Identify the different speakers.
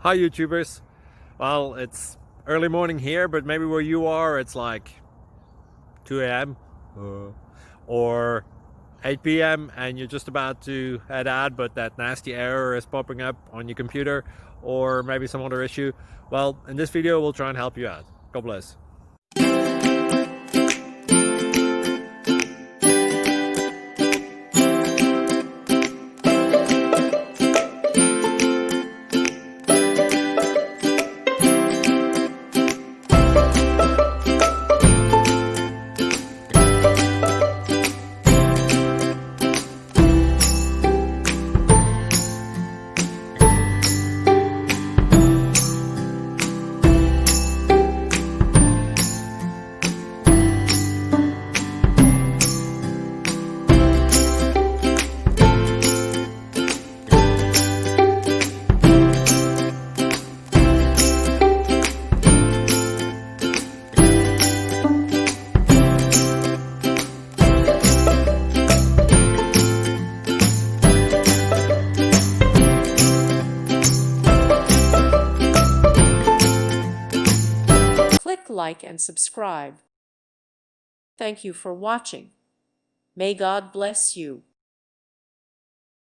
Speaker 1: Hi YouTubers. Well, it's early morning here, but maybe where you are it's like 2 a.m. or 8 p.m. and you're just about to head out, but that nasty error is popping up on your computer, or maybe some other issue. Well, in this video we'll try and help you out. God bless.
Speaker 2: Click like and subscribe. Thank you for watching. May God bless you.